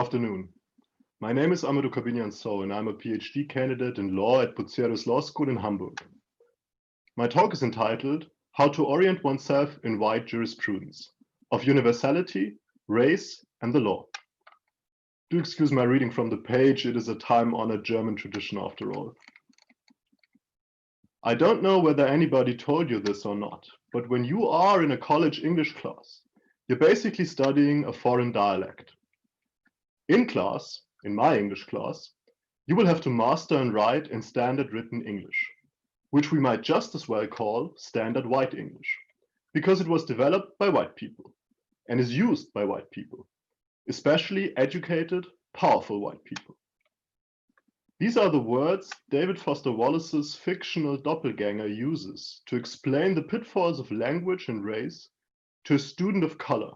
Afternoon. My name is Amadou Korbinian Sow, and I'm a PhD candidate in law at Bucerius Law School in Hamburg. My talk is entitled How to Orient Oneself in White Jurisprudence of Universality, Race, and the Law. Do excuse my reading from the page, it is a time-honored German tradition after all. I don't know whether anybody told you this or not, but when you are in a college English class, you're basically studying a foreign dialect. In class, in my English class, you will have to master and write in standard written English, which we might just as well call standard white English, because it was developed by white people and is used by white people, especially educated, powerful white people. These are the words David Foster Wallace's fictional doppelganger uses to explain the pitfalls of language and race to a student of color,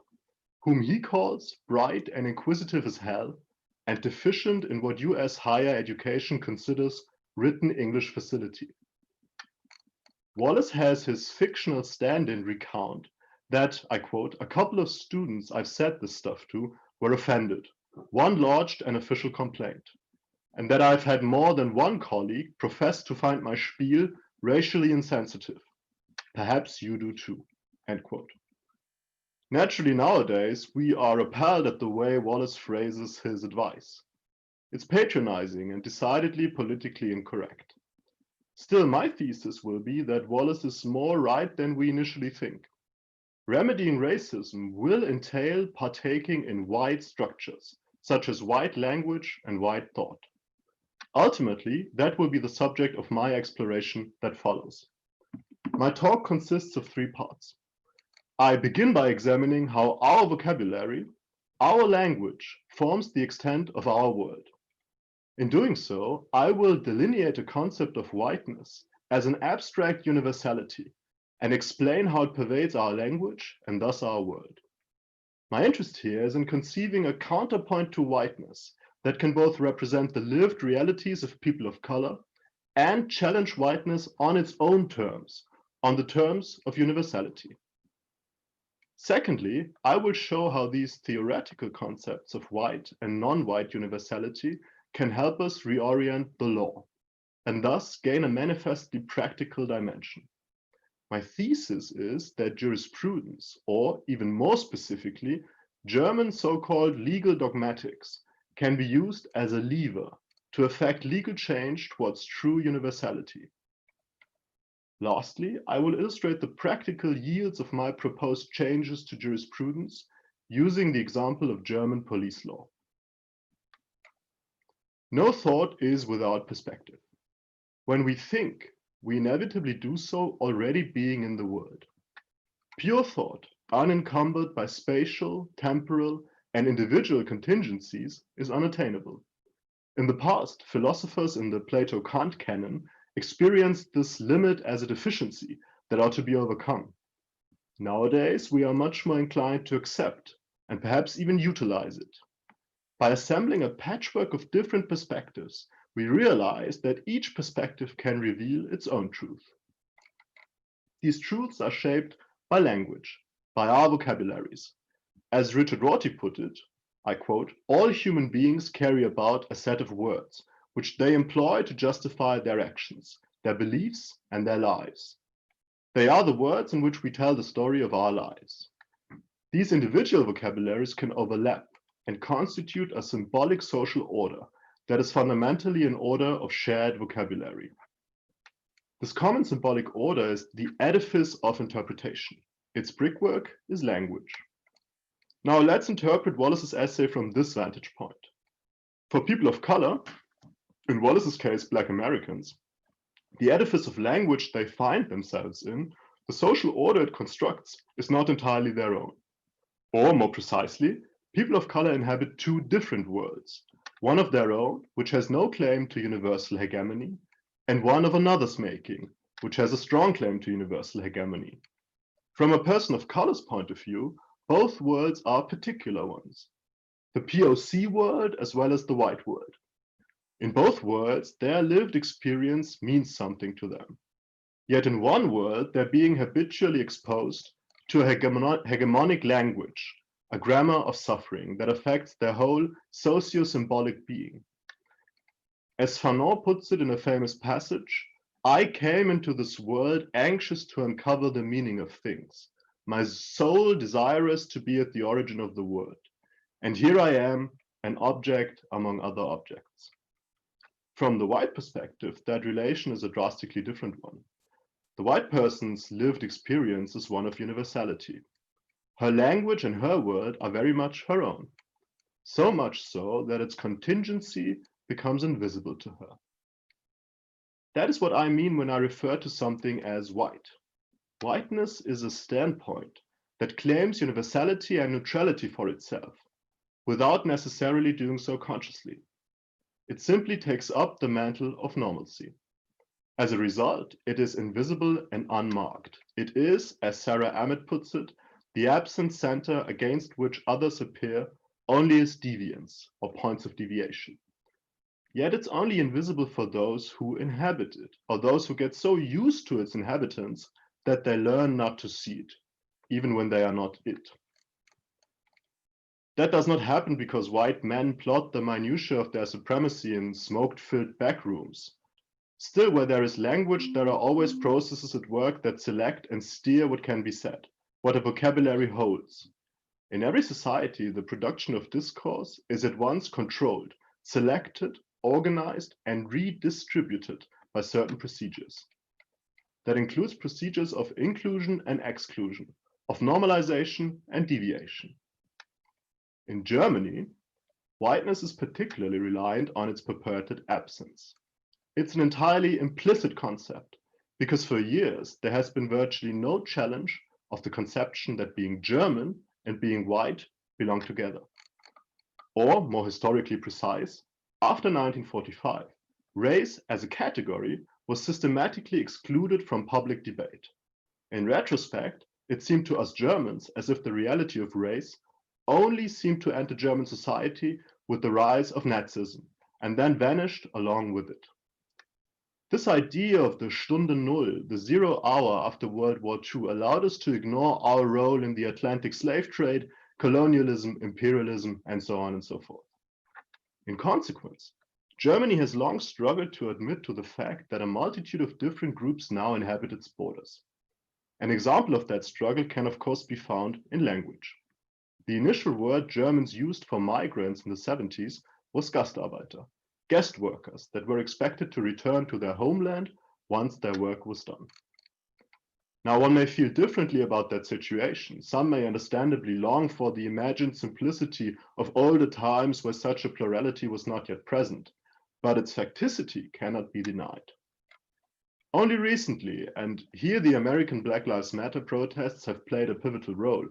whom he calls bright and inquisitive as hell, and deficient in what US higher education considers written English facility. Wallace has his fictional stand-in recount that, I quote, a couple of students I've said this stuff to were offended. One lodged an official complaint, and that I've had more than one colleague profess to find my spiel racially insensitive. Perhaps you do too, end quote. Naturally, nowadays, we are appalled at the way Wallace phrases his advice. It's patronizing and decidedly politically incorrect. Still, my thesis will be that Wallace is more right than we initially think. Remedying racism will entail partaking in white structures, such as white language and white thought. Ultimately, that will be the subject of my exploration that follows. My talk consists of 3 parts. I begin by examining how our vocabulary, our language, forms the extent of our world. In doing so, I will delineate a concept of whiteness as an abstract universality and explain how it pervades our language and thus our world. My interest here is in conceiving a counterpoint to whiteness that can both represent the lived realities of people of color and challenge whiteness on its own terms, on the terms of universality. Secondly, I will show how these theoretical concepts of white and non-white universality can help us reorient the law, and thus gain a manifestly practical dimension. My thesis is that jurisprudence, or even more specifically, German so-called legal dogmatics, can be used as a lever to effect legal change towards true universality. Lastly, I will illustrate the practical yields of my proposed changes to jurisprudence using the example of German police law. No thought is without perspective. When we think, we inevitably do so already being in the world. Pure thought, unencumbered by spatial, temporal, and individual contingencies, is unattainable. In the past, philosophers in the Plato-Kant canon experienced this limit as a deficiency that ought to be overcome. Nowadays, we are much more inclined to accept and perhaps even utilize it. By assembling a patchwork of different perspectives, we realize that each perspective can reveal its own truth. These truths are shaped by language, by our vocabularies. As Richard Rorty put it, I quote, all human beings carry about a set of words, which they employ to justify their actions, their beliefs, and their lives. They are the words in which we tell the story of our lives. These individual vocabularies can overlap and constitute a symbolic social order that is fundamentally an order of shared vocabulary. This common symbolic order is the edifice of interpretation. Its brickwork is language. Now let's interpret Wallace's essay from this vantage point. For people of color, in Wallace's case, Black Americans, the edifice of language they find themselves in, the social order it constructs, is not entirely their own. Or more precisely, people of color inhabit 2 different worlds, one of their own, which has no claim to universal hegemony, and one of another's making, which has a strong claim to universal hegemony. From a person of color's point of view, both worlds are particular ones, the POC world as well as the white world. In both worlds, their lived experience means something to them. Yet in one world, they're being habitually exposed to a hegemonic language, a grammar of suffering that affects their whole socio-symbolic being. As Fanon puts it in a famous passage, I came into this world anxious to uncover the meaning of things, my soul desirous to be at the origin of the world. And here I am, an object among other objects. From the white perspective, that relation is a drastically different one. The white person's lived experience is one of universality. Her language and her world are very much her own, so much so that its contingency becomes invisible to her. That is what I mean when I refer to something as white. Whiteness is a standpoint that claims universality and neutrality for itself, without necessarily doing so consciously. It simply takes up the mantle of normalcy. As a result, it is invisible and unmarked. It is, as Sarah Ahmed puts it, the absent center against which others appear only as deviants or points of deviation. Yet it's only invisible for those who inhabit it, or those who get so used to its inhabitants that they learn not to see it, even when they are not it. That does not happen because white men plot the minutiae of their supremacy in smoke-filled back rooms. Still, where there is language, there are always processes at work that select and steer what can be said, what a vocabulary holds. In every society, the production of discourse is at once controlled, selected, organized, and redistributed by certain procedures. That includes procedures of inclusion and exclusion, of normalization and deviation. In Germany, whiteness is particularly reliant on its purported absence. It's an entirely implicit concept, because for years there has been virtually no challenge of the conception that being German and being white belong together. Or, more historically precise, after 1945, race as a category was systematically excluded from public debate. In retrospect, it seemed to us Germans as if the reality of race only seemed to enter German society with the rise of Nazism, and then vanished along with it. This idea of the Stunde Null, the 0 hour after World War II, allowed us to ignore our role in the Atlantic slave trade, colonialism, imperialism, and so on and so forth. In consequence, Germany has long struggled to admit to the fact that a multitude of different groups now inhabit its borders. An example of that struggle can of course be found in language. The initial word Germans used for migrants in the 70s was Gastarbeiter, guest workers that were expected to return to their homeland once their work was done. Now, one may feel differently about that situation. Some may understandably long for the imagined simplicity of older times where such a plurality was not yet present, but its facticity cannot be denied. Only recently, and here the American Black Lives Matter protests have played a pivotal role,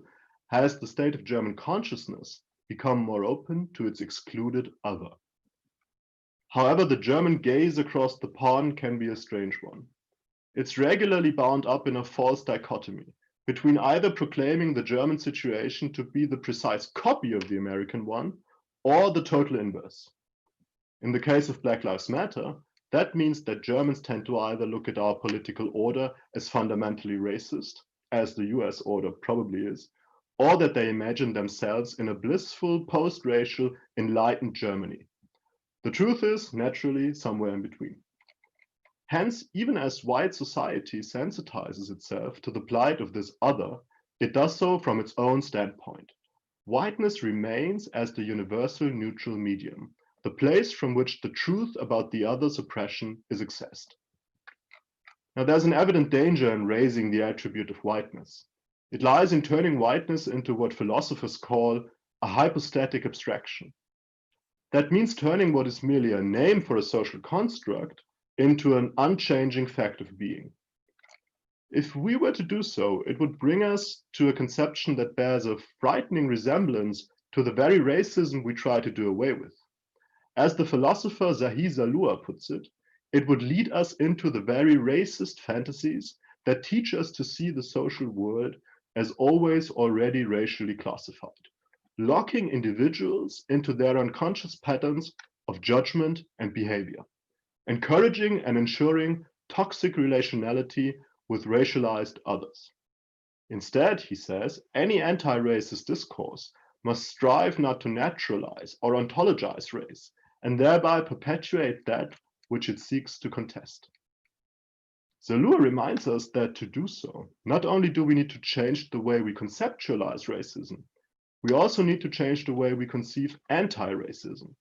has the state of German consciousness become more open to its excluded other. However, the German gaze across the pond can be a strange one. It's regularly bound up in a false dichotomy between either proclaiming the German situation to be the precise copy of the American one or the total inverse. In the case of Black Lives Matter, that means that Germans tend to either look at our political order as fundamentally racist, as the US order probably is, or that they imagine themselves in a blissful, post-racial, enlightened Germany. The truth is, naturally, somewhere in between. Hence, even as white society sensitizes itself to the plight of this other, it does so from its own standpoint. Whiteness remains as the universal neutral medium, the place from which the truth about the other's oppression is accessed. Now, there's an evident danger in raising the attribute of whiteness. It lies in turning whiteness into what philosophers call a hypostatic abstraction. That means turning what is merely a name for a social construct into an unchanging fact of being. If we were to do so, it would bring us to a conception that bears a frightening resemblance to the very racism we try to do away with. As the philosopher Zahi Zalua puts it, it would lead us into the very racist fantasies that teach us to see the social world as always already racially classified, locking individuals into their unconscious patterns of judgment and behavior, encouraging and ensuring toxic relationality with racialized others. Instead, he says, any anti-racist discourse must strive not to naturalize or ontologize race, and thereby perpetuate that which it seeks to contest. Zellur reminds us that to do so, not only do we need to change the way we conceptualize racism, we also need to change the way we conceive anti-racism.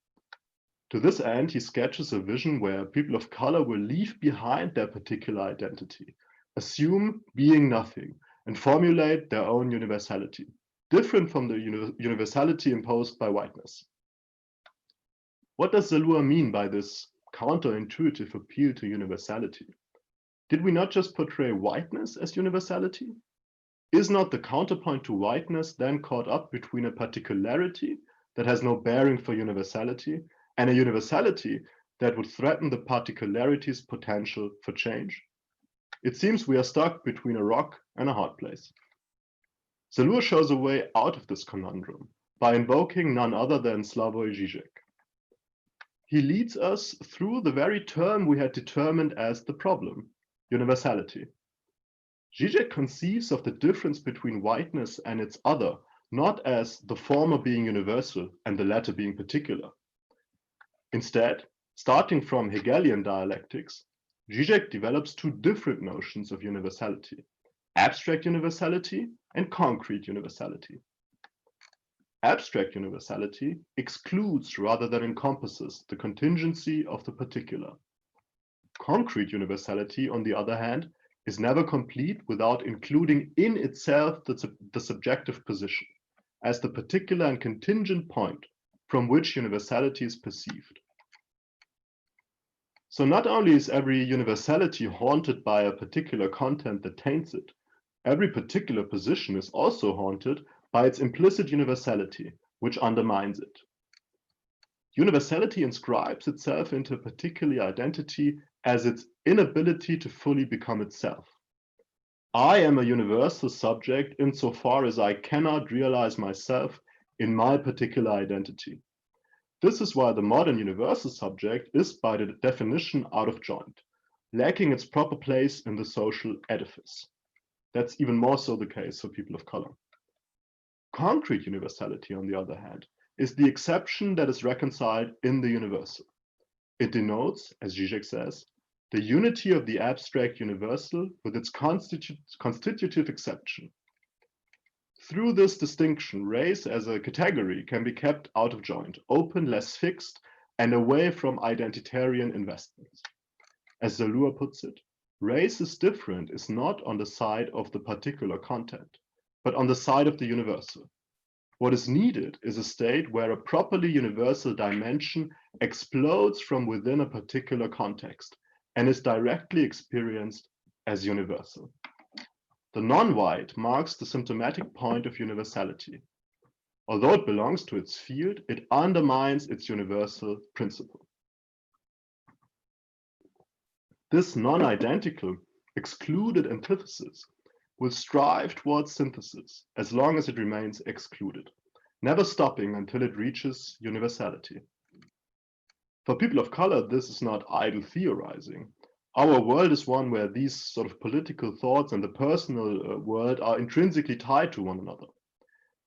To this end, he sketches a vision where people of color will leave behind their particular identity, assume being nothing, and formulate their own universality, different from the universality imposed by whiteness. What does Zellur mean by this counterintuitive appeal to universality? Did we not just portray whiteness as universality? Is not the counterpoint to whiteness then caught up between a particularity that has no bearing for universality and a universality that would threaten the particularity's potential for change? It seems we are stuck between a rock and a hard place. Zellur shows a way out of this conundrum by invoking none other than Slavoj Žižek. He leads us through the very term we had determined as the problem, universality. Žižek conceives of the difference between whiteness and its other not as the former being universal and the latter being particular. Instead, starting from Hegelian dialectics, Žižek develops two different notions of universality: abstract universality and concrete universality. Abstract universality excludes rather than encompasses the contingency of the particular. Concrete universality, on the other hand, is never complete without including in itself the subjective position as the particular and contingent point from which universality is perceived. So not only is every universality haunted by a particular content that taints it, every particular position is also haunted by its implicit universality, which undermines it. Universality inscribes itself into a particular identity as its inability to fully become itself. I am a universal subject insofar as I cannot realize myself in my particular identity. This is why the modern universal subject is by the definition out of joint, lacking its proper place in the social edifice. That's even more so the case for people of color. Concrete universality, on the other hand, is the exception that is reconciled in the universal. It denotes, as Žižek says, the unity of the abstract universal with its constitutive exception. Through this distinction, race as a category can be kept out of joint, open, less fixed, and away from identitarian investments. As Zellur puts it, race is different is not on the side of the particular content, but on the side of the universal. What is needed is a state where a properly universal dimension explodes from within a particular context and is directly experienced as universal. The non-white marks the symptomatic point of universality. Although it belongs to its field, it undermines its universal principle. This non-identical, excluded antithesis will strive towards synthesis as long as it remains excluded, never stopping until it reaches universality. For people of color, this is not idle theorizing. Our world is one where these sort of political thoughts and the personal world are intrinsically tied to one another.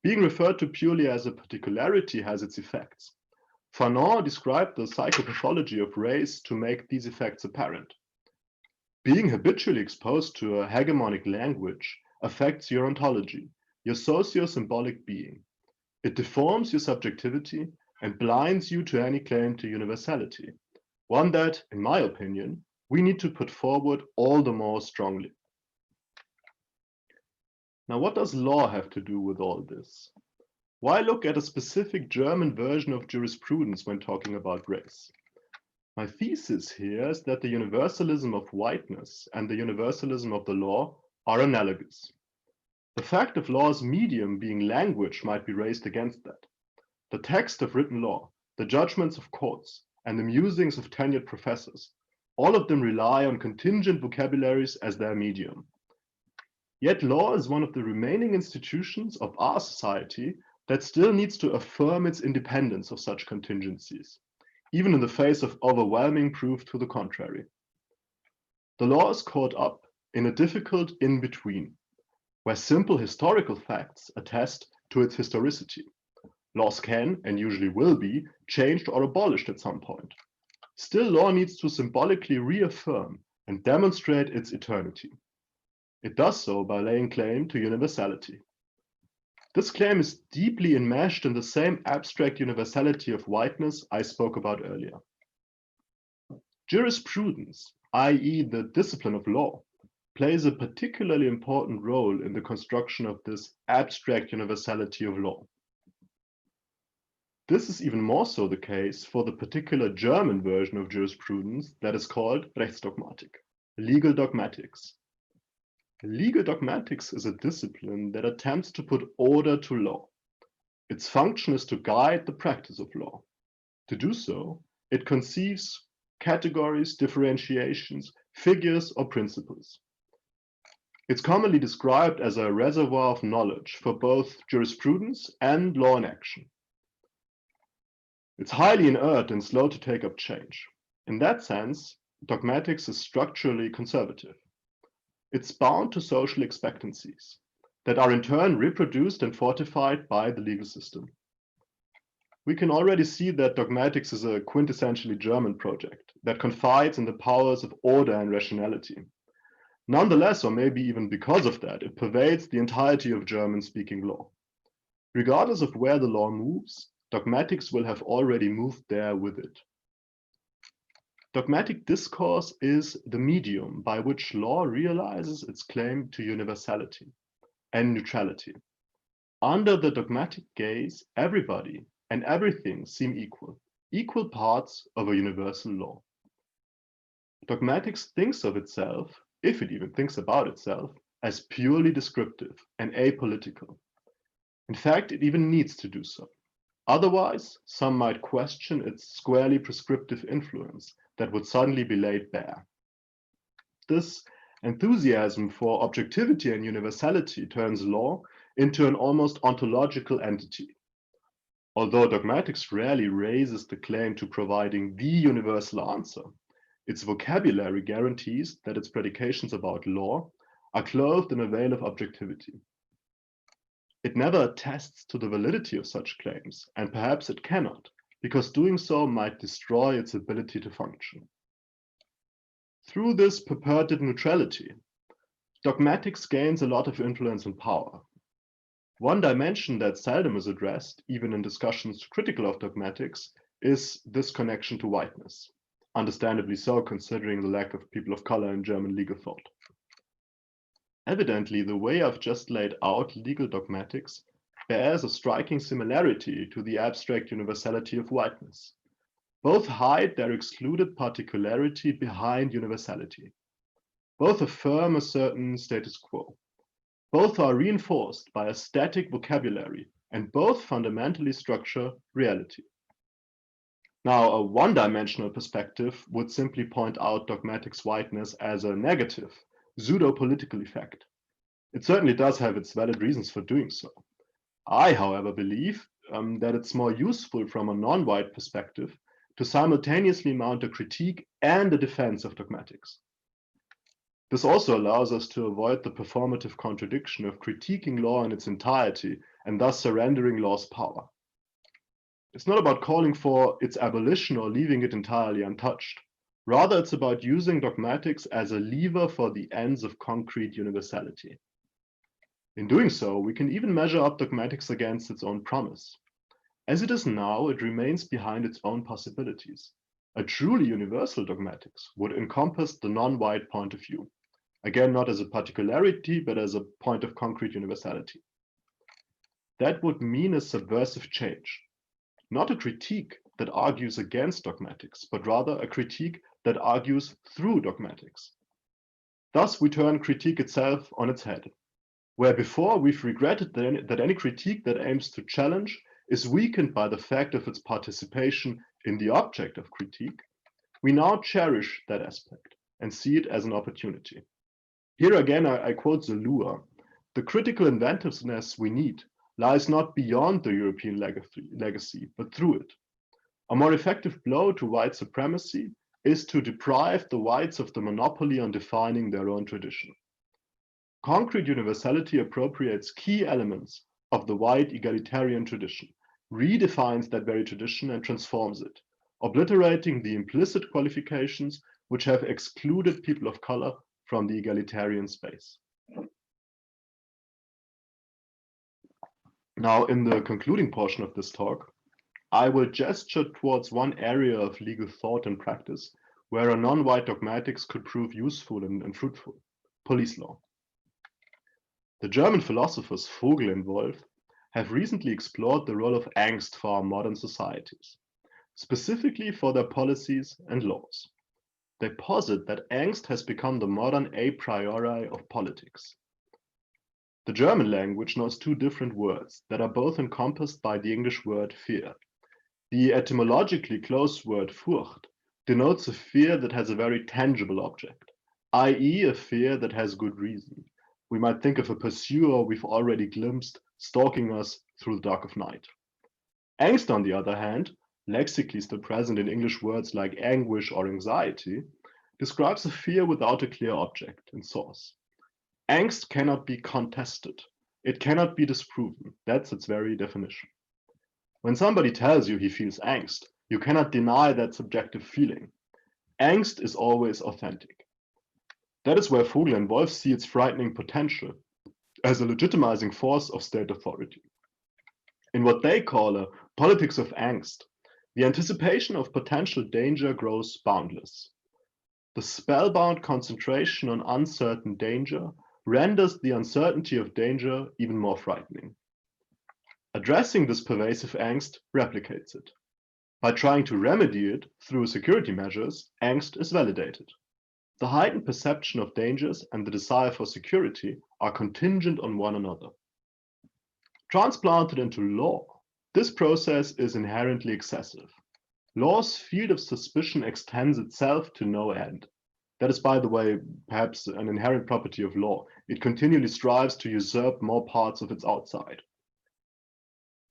Being referred to purely as a particularity has its effects. Fanon described the psychopathology of race to make these effects apparent. Being habitually exposed to a hegemonic language affects your ontology, your socio-symbolic being. It deforms your subjectivity and blinds you to any claim to universality, one that, in my opinion, we need to put forward all the more strongly. Now, what does law have to do with all this? Why look at a specific German version of jurisprudence when talking about race? My thesis here is that the universalism of whiteness and the universalism of the law are analogous. The fact of law's medium being language might be raised against that. The text of written law, the judgments of courts, and the musings of tenured professors, all of them rely on contingent vocabularies as their medium. Yet law is one of the remaining institutions of our society that still needs to affirm its independence of such contingencies, even in the face of overwhelming proof to the contrary. The law is caught up in a difficult in-between, where simple historical facts attest to its historicity, Laws can, and usually will be, changed or abolished at some point. Still, law needs to symbolically reaffirm and demonstrate its eternity. It does so by laying claim to universality. This claim is deeply enmeshed in the same abstract universality of whiteness I spoke about earlier. Jurisprudence, i.e. the discipline of law, plays a particularly important role in the construction of this abstract universality of law. This is even more so the case for the particular German version of jurisprudence that is called Rechtsdogmatik, legal dogmatics. Legal dogmatics is a discipline that attempts to put order to law. Its function is to guide the practice of law. To do so, it conceives categories, differentiations, figures, or principles. It's commonly described as a reservoir of knowledge for both jurisprudence and law in action. It's highly inert and slow to take up change. In that sense, dogmatics is structurally conservative. It's bound to social expectancies that are in turn reproduced and fortified by the legal system. We can already see that dogmatics is a quintessentially German project that confides in the powers of order and rationality. Nonetheless, or maybe even because of that, it pervades the entirety of German-speaking law. Regardless of where the law moves, dogmatics will have already moved there with it. Dogmatic discourse is the medium by which law realizes its claim to universality and neutrality. Under the dogmatic gaze, everybody and everything seem equal parts of a universal law. Dogmatics thinks of itself, if it even thinks about itself, as purely descriptive and apolitical. In fact, it even needs to do so. Otherwise, some might question its squarely prescriptive influence that would suddenly be laid bare. This enthusiasm for objectivity and universality turns law into an almost ontological entity. Although dogmatics rarely raises the claim to providing the universal answer, its vocabulary guarantees that its predications about law are clothed in a veil of objectivity. It never attests to the validity of such claims, and perhaps it cannot, because doing so might destroy its ability to function. Through this purported neutrality, dogmatics gains a lot of influence and power. One dimension that seldom is addressed, even in discussions critical of dogmatics, is this connection to whiteness. Understandably so, considering the lack of people of color in German legal thought. Evidently, the way I've just laid out legal dogmatics bears a striking similarity to the abstract universality of whiteness. Both hide their excluded particularity behind universality. Both affirm a certain status quo. Both are reinforced by a static vocabulary, and both fundamentally structure reality. Now, a one-dimensional perspective would simply point out dogmatics' whiteness as a negative, pseudo-political effect. It certainly does have its valid reasons for doing so. I, however, believe that it's more useful from a non-white perspective to simultaneously mount a critique and a defense of dogmatics. This also allows us to avoid the performative contradiction of critiquing law in its entirety and thus surrendering law's power. It's not about calling for its abolition or leaving it entirely untouched. Rather, it's about using dogmatics as a lever for the ends of concrete universality. In doing so, we can even measure up dogmatics against its own promise. As it is now, it remains behind its own possibilities. A truly universal dogmatics would encompass the non-white point of view. Again, not as a particularity, but as a point of concrete universality. That would mean a subversive change. Not a critique that argues against dogmatics, but rather a critique that argues through dogmatics. Thus, we turn critique itself on its head. Where before we've regretted that any critique that aims to challenge is weakened by the fact of its participation in the object of critique, we now cherish that aspect and see it as an opportunity. Here again, I quote Zellur, "The critical inventiveness we need lies not beyond the European legacy, but through it. A more effective blow to white supremacy is to deprive the whites of the monopoly on defining their own tradition. Concrete universality appropriates key elements of the white egalitarian tradition, redefines that very tradition and transforms it, obliterating the implicit qualifications which have excluded people of color from the egalitarian space. Now, in the concluding portion of this talk, I will gesture towards one area of legal thought and practice where a non-white dogmatics could prove useful and fruitful: police law. The German philosophers Vogel and Wolf have recently explored the role of angst for our modern societies, specifically for their policies and laws. They posit that angst has become the modern a priori of politics. The German language knows two different words that are both encompassed by the English word fear. The etymologically close word Furcht denotes a fear that has a very tangible object, i.e. a fear that has good reason. We might think of a pursuer we've already glimpsed stalking us through the dark of night. Angst, on the other hand, lexically still present in English words like anguish or anxiety, describes a fear without a clear object and source. Angst cannot be contested. It cannot be disproven. That's its very definition. When somebody tells you he feels angst, you cannot deny that subjective feeling. Angst is always authentic. That is where Vogel and Wolf see its frightening potential as a legitimizing force of state authority. In what they call a politics of angst, the anticipation of potential danger grows boundless. The spellbound concentration on uncertain danger renders the uncertainty of danger even more frightening. Addressing this pervasive angst replicates it. By trying to remedy it through security measures, angst is validated. The heightened perception of dangers and the desire for security are contingent on one another. Transplanted into law, this process is inherently excessive. Law's field of suspicion extends itself to no end. That is, by the way, perhaps an inherent property of law. It continually strives to usurp more parts of its outside.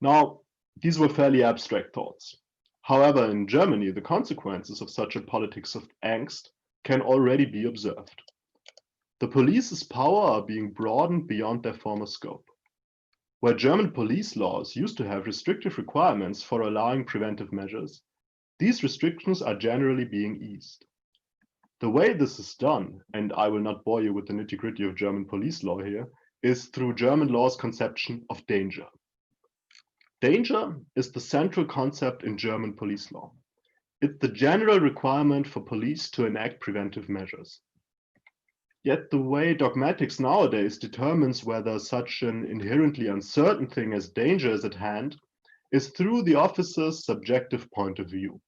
Now, these were fairly abstract thoughts. However, in Germany, the consequences of such a politics of angst can already be observed. The police's power are being broadened beyond their former scope. Where German police laws used to have restrictive requirements for allowing preventive measures, these restrictions are generally being eased. The way this is done, and I will not bore you with the nitty-gritty of German police law here, is through German law's conception of danger. Danger is the central concept in German police law. It's the general requirement for police to enact preventive measures. Yet the way dogmatics nowadays determines whether such an inherently uncertain thing as danger is at hand is through the officer's subjective point of view.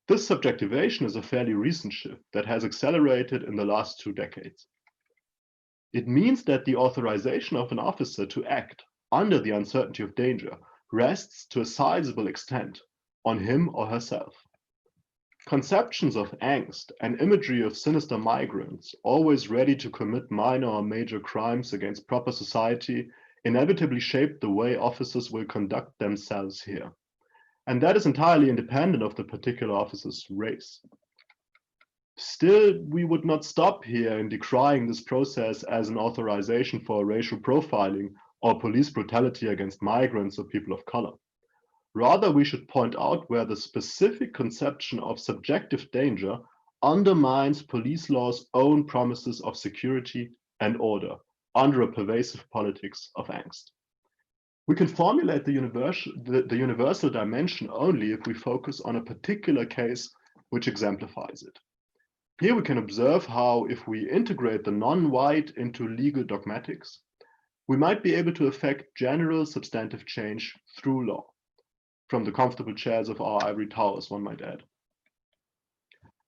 This subjectivation is a fairly recent shift that has accelerated in the last 2 decades. It means that the authorization of an officer to act under the uncertainty of danger rests to a sizable extent on him or herself. Conceptions of angst and imagery of sinister migrants, always ready to commit minor or major crimes against proper society, inevitably shape the way officers will conduct themselves here. And that is entirely independent of the particular officer's race. Still, we would not stop here in decrying this process as an authorization for racial profiling or police brutality against migrants or people of color. Rather, we should point out where the specific conception of subjective danger undermines police law's own promises of security and order under a pervasive politics of angst. We can formulate the universal dimension only if we focus on a particular case which exemplifies it. Here we can observe how, if we integrate the non-white into legal dogmatics, we might be able to effect general substantive change through law, from the comfortable chairs of our ivory towers, one might add.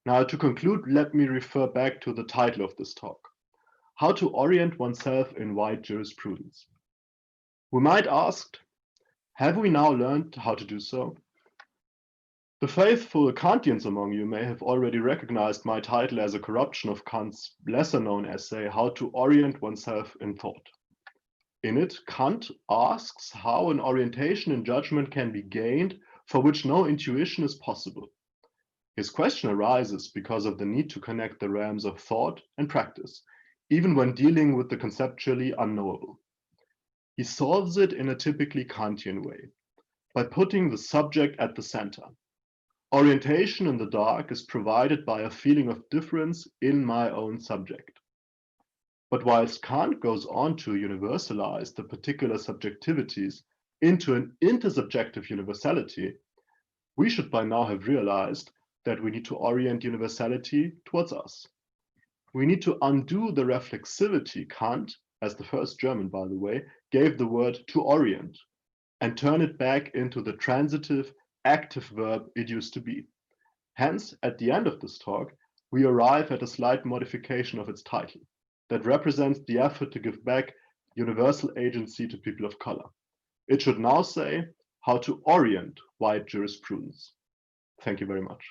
Now, to conclude, let me refer back to the title of this talk: How to Orient Oneself in White Jurisprudence. We might ask, have we now learned how to do so? The faithful Kantians among you may have already recognized my title as a corruption of Kant's lesser-known essay, How to Orient Oneself in Thought. In it, Kant asks how an orientation in judgment can be gained for which no intuition is possible. His question arises because of the need to connect the realms of thought and practice, even when dealing with the conceptually unknowable. He solves it in a typically Kantian way. by putting the subject at the center. Orientation in the dark is provided by a feeling of difference in my own subject. But whilst Kant goes on to universalize the particular subjectivities into an intersubjective universality, we should by now have realized that we need to orient universality towards us. We need to undo the reflexivity Kant, as the first German by the way, gave the word to orient, and turn it back into the transitive, active verb it used to be. Hence, at the end of this talk, we arrive at a slight modification of its title that represents the effort to give back universal agency to people of color. It should now say how to orient white jurisprudence. Thank you very much.